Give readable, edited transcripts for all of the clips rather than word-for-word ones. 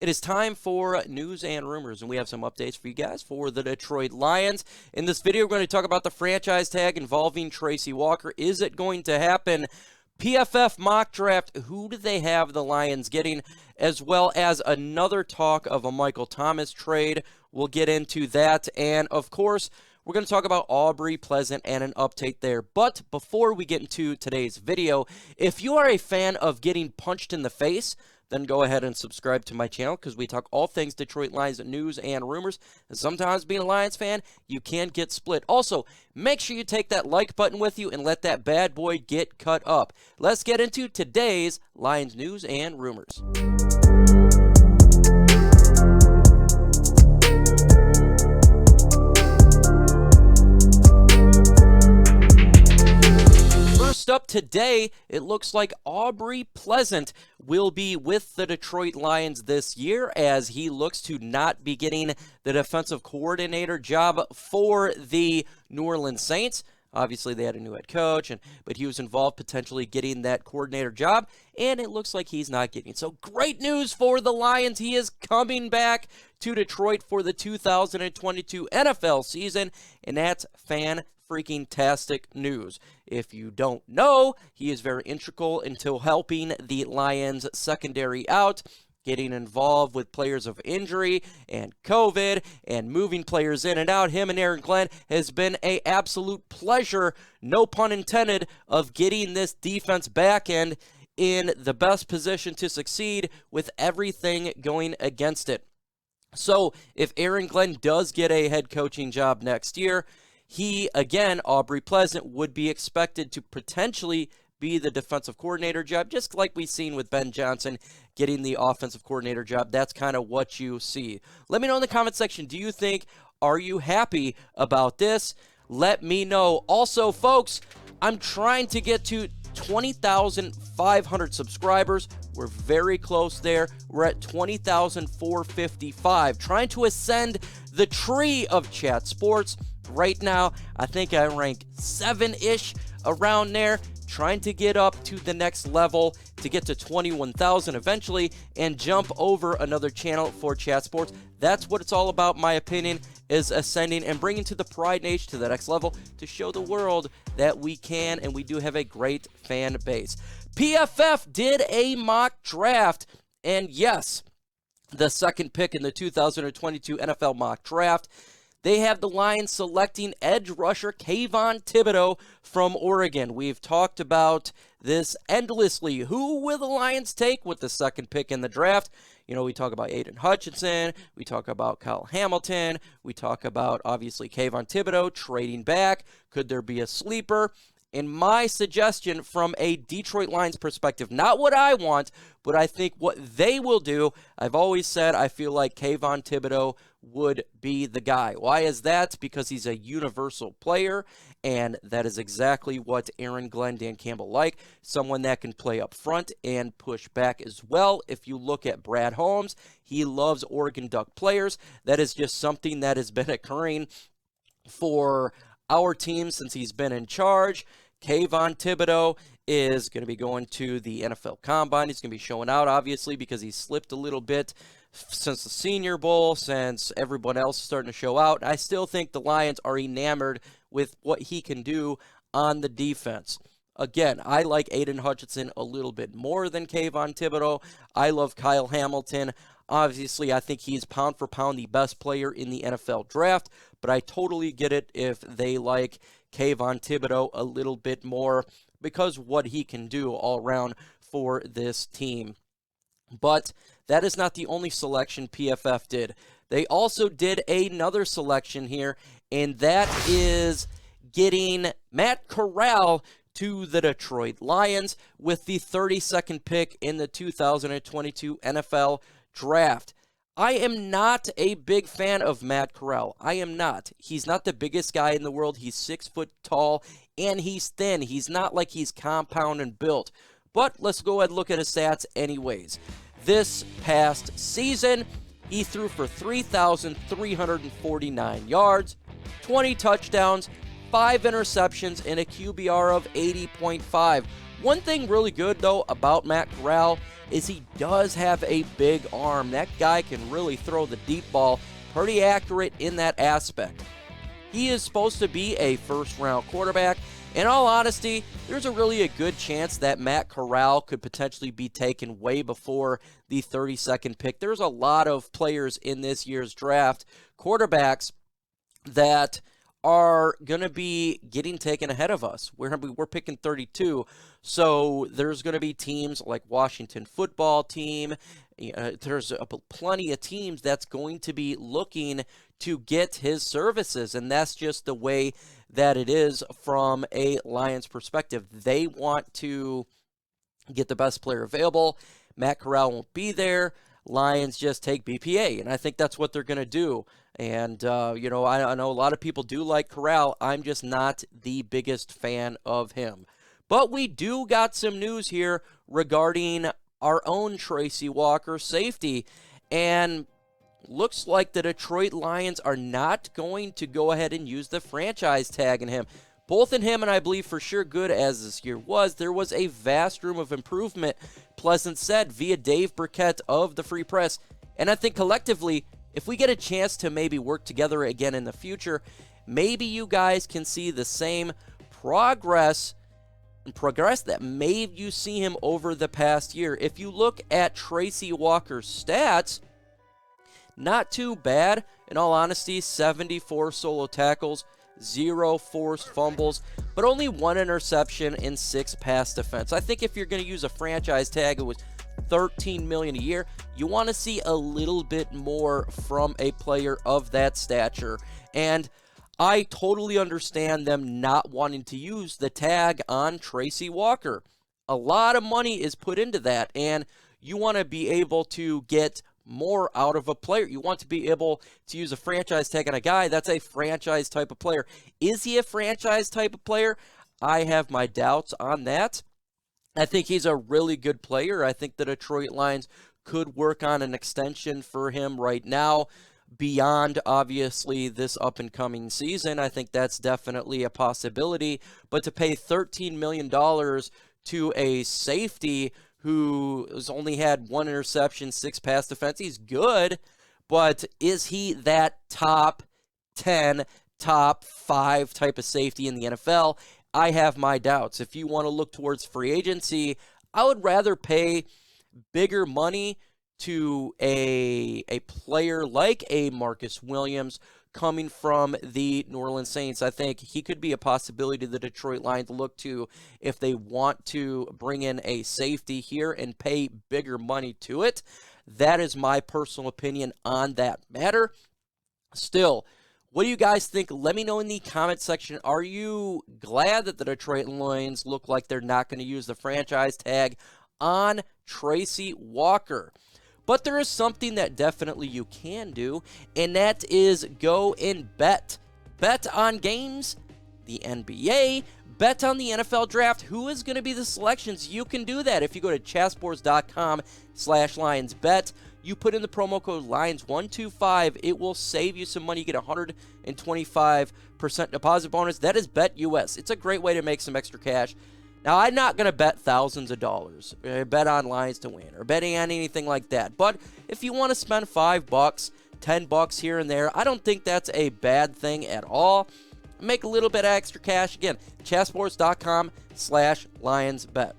It is time for news and rumors, and we have some updates for you guys for the Detroit Lions. In this video, we're going to talk about the franchise tag involving Tracy Walker. Is it going to happen? PFF mock draft, who do they have the Lions getting? As well as another talk of a Michael Thomas trade. We'll get into that. And, of course, we're going to talk about Aubrey Pleasant and an update there. But before we get into today's video, if you are a fan of getting punched in the face, then go ahead and subscribe to my channel because we talk all things Detroit Lions news and rumors. And sometimes being a Lions fan, you can get split. Also, make sure you take that like button with you and let that bad boy get cut up. Let's get into today's Lions news and rumors. Up today, it looks like Aubrey Pleasant will be with the Detroit Lions this year as he looks to not be getting the defensive coordinator job for the New Orleans Saints. Obviously, they had a new head coach, but he was involved potentially getting that coordinator job, and it looks like he's not getting it. So great news for the Lions. He is coming back to Detroit for the 2022 NFL season, and that's freaking-tastic news. If you don't know, he is very integral into helping the Lions secondary out, getting involved with players of injury and COVID and moving players in and out. Him and Aaron Glenn has been an absolute pleasure, no pun intended, of getting this defense back and in the best position to succeed with everything going against it. So if Aaron Glenn does get a head coaching job next year, he, again, Aubrey Pleasant, would be expected to potentially be the defensive coordinator job, just like we've seen with Ben Johnson getting the offensive coordinator job. That's kind of what you see. Let me know in the comment section, are you happy about this? Let me know. Also, folks, I'm trying to get to 20,500 subscribers. We're very close there. We're at 20,455. Trying to ascend the tree of Chat Sports. Right now, I think I rank 7-ish around there, trying to get up to the next level to get to 21,000 eventually and jump over another channel for Chat Sports. That's what it's all about, my opinion, is ascending and bringing to the Pride Nation to the next level to show the world that we can and we do have a great fan base. PFF did a mock draft, and yes, the second pick in the 2022 NFL mock draft. They have the Lions selecting edge rusher Kayvon Thibodeaux from Oregon. We've talked about this endlessly. Who will the Lions take with the second pick in the draft? You know, we talk about Aiden Hutchinson. We talk about Kyle Hamilton. We talk about, obviously, Kayvon Thibodeaux trading back. Could there be a sleeper? In my suggestion from a Detroit Lions perspective, not what I want, but I think what they will do, I've always said I feel like Kayvon Thibodeaux would be the guy. Why is that? Because he's a universal player, and that is exactly what Aaron Glenn, Dan Campbell like, someone that can play up front and push back as well. If you look at Brad Holmes, he loves Oregon Duck players. That is just something that has been occurring for our team since he's been in charge. Kayvon Thibodeaux is going to be going to the NFL Combine. He's going to be showing out, obviously, because he slipped a little bit since the Senior Bowl, since everyone else is starting to show out. I still think the Lions are enamored with what he can do on the defense. Again, I like Aiden Hutchinson a little bit more than Kayvon Thibodeaux. I love Kyle Hamilton. Obviously, I think he's pound for pound the best player in the NFL draft, but I totally get it if they like Kayvon Thibodeaux a little bit more because what he can do all around for this team. But that is not the only selection PFF did. They also did another selection here, and that is getting Matt Corral to the Detroit Lions with the 32nd pick in the 2022 NFL Draft. I am not a big fan of Matt Corral. I am not. He's not the biggest guy in the world. He's 6 foot tall, and he's thin. He's not like he's compound and built. But let's go ahead and look at his stats anyways. This past season, he threw for 3,349 yards, 20 touchdowns, 5 interceptions, and a QBR of 80.5. One thing really good, though, about Matt Corral is he does have a big arm. That guy can really throw the deep ball, pretty accurate in that aspect. He is supposed to be a first-round quarterback. In all honesty, there's a good chance that Matt Corral could potentially be taken way before the 32nd pick. There's a lot of players in this year's draft, quarterbacks, that are going to be getting taken ahead of us. We're picking 32, so there's going to be teams like Washington football team. There's plenty of teams that's going to be looking to get his services, and that's just the way that it is from a Lions perspective. They want to get the best player available. Matt Corral won't be there. Lions just take BPA, and I think that's what they're going to do. And, I know a lot of people do like Corral. I'm just not the biggest fan of him. But we do got some news here regarding our own Tracy Walker, safety. And looks like the Detroit Lions are not going to go ahead and use the franchise tag in him. Both in him and I believe for sure good as this year was, there was a vast room of improvement, Pleasant said via Dave Birkett of the Free Press. And I think collectively, if we get a chance to maybe work together again in the future, maybe you guys can see the same progress that made you see him over the past year. If you look at Tracy Walker's stats, not too bad. In all honesty, 74 solo tackles, 0 forced fumbles, but only 1 interception and 6 pass defense. I think if you're going to use a franchise tag, it was $13 million a year. You want to see a little bit more from a player of that stature. And I totally understand them not wanting to use the tag on Tracy Walker. A lot of money is put into that, and you want to be able to get more out of a player. You want to be able to use a franchise tag on a guy that's a franchise type of player. Is he a franchise type of player? I have my doubts on that. I think he's a really good player. I think the Detroit Lions could work on an extension for him right now beyond, obviously, this up-and-coming season. I think that's definitely a possibility. But to pay $13 million to a safety who has only had 1 interception, 6 pass defense, he's good, but is he that top 10, top 5 type of safety in the NFL? I have my doubts. If you want to look towards free agency, I would rather pay bigger money to a player like a Marcus Williams coming from the New Orleans Saints. I think he could be a possibility the Detroit Lions look to if they want to bring in a safety here and pay bigger money to it. That is my personal opinion on that matter. Still, what do you guys think? Let me know in the comment section. Are you glad that the Detroit Lions look like they're not going to use the franchise tag on Tracy Walker? But there is something that definitely you can do, and that is go and bet. Bet on games, the NBA, bet on the NFL draft. Who is going to be the selections? You can do that if you go to chatsports.com/LionsBet. You put in the promo code LIONS125. It will save you some money. You get 125% deposit bonus. That is BetUS. It's a great way to make some extra cash. Now, I'm not going to bet thousands of dollars, bet on Lions to win, or betting on anything like that. But if you want to spend $5, $10 here and there, I don't think that's a bad thing at all. Make a little bit of extra cash. Again, chatsports.com/LionsBet.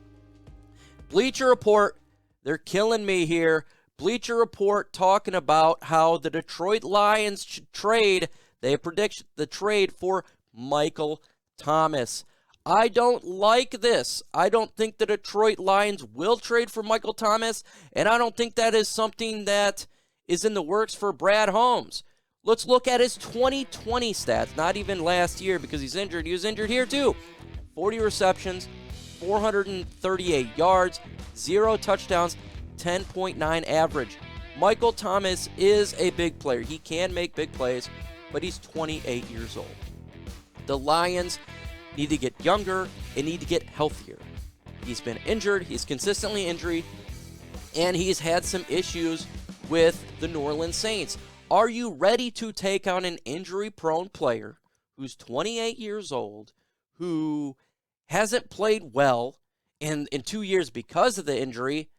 Bleacher Report, they're killing me here. Bleacher Report talking about how the Detroit Lions should trade. They predict the trade for Michael Thomas. I don't like this. I don't think the Detroit Lions will trade for Michael Thomas, and I don't think that is something that is in the works for Brad Holmes. Let's look at his 2020 stats, not even last year because he's injured. He was injured here too. 40 receptions, 438 yards, 0 touchdowns, 10.9 average. Michael Thomas is a big player. He can make big plays, but he's 28 years old. The Lions need to get younger and need to get healthier. He's been injured. He's consistently injured, and he's had some issues with the New Orleans Saints. Are you ready to take on an injury-prone player who's 28 years old, who hasn't played well in 2 years because of the injury,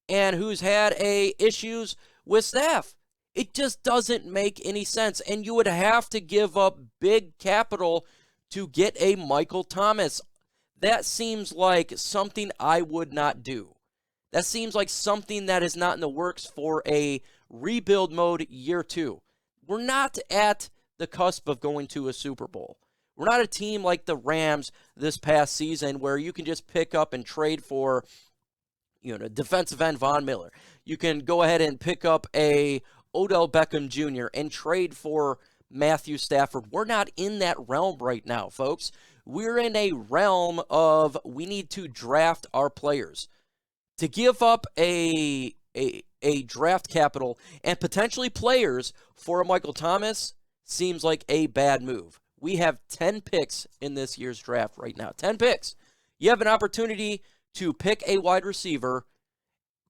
and who's had issues with staff. It just doesn't make any sense. And you would have to give up big capital to get a Michael Thomas. That seems like something I would not do. That seems like something that is not in the works for a rebuild mode year 2. We're not at the cusp of going to a Super Bowl. We're not a team like the Rams this past season where you can just pick up and trade for, defensive end Von Miller. You can go ahead and pick up a Odell Beckham Jr. and trade for Matthew Stafford. We're not in that realm right now, folks. We're in a realm of we need to draft our players. To give up a draft capital and potentially players for a Michael Thomas seems like a bad move. We have 10 picks in this year's draft right now. 10 picks. You have an opportunity to pick a wide receiver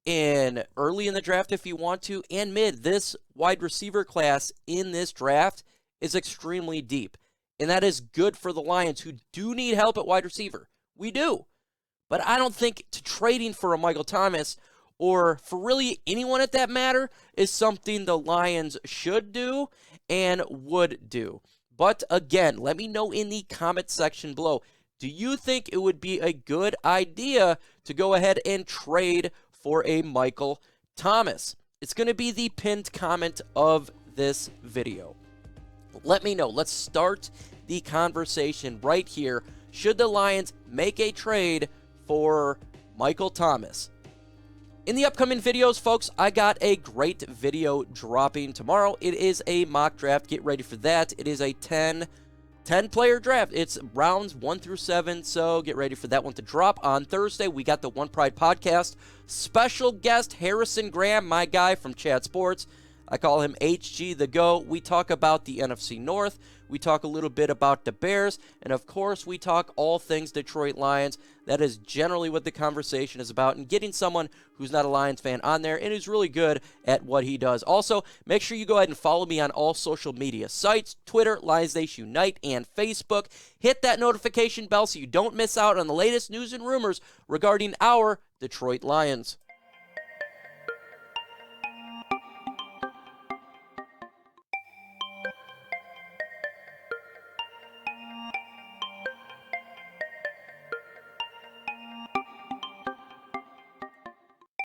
early in the draft if you want to, and mid. This wide receiver class in this draft is extremely deep, and that is good for the Lions, who do need help at wide receiver. We do. But I don't think trading for a Michael Thomas or for really anyone at that matter is something the Lions should do and would do. But again, let me know in the comment section below. Do you think it would be a good idea to go ahead and trade for a Michael Thomas? It's going to be the pinned comment of this video. Let me know. Let's start the conversation right here. Should the Lions make a trade for Michael Thomas? In the upcoming videos, folks, I got a great video dropping tomorrow. It is a mock draft. Get ready for that. It is a 10-player draft. It's rounds 1 through 7, so get ready for that one to drop. On Thursday, we got the One Pride podcast. Special guest Harrison Graham, my guy from Chat Sports. I call him HG the GOAT. We talk about the NFC North. We talk a little bit about the Bears. And, of course, we talk all things Detroit Lions. That is generally what the conversation is about. And getting someone who's not a Lions fan on there and who's really good at what he does. Also, make sure you go ahead and follow me on all social media sites, Twitter, Lions Nation Unite, and Facebook. Hit that notification bell so you don't miss out on the latest news and rumors regarding our Detroit Lions.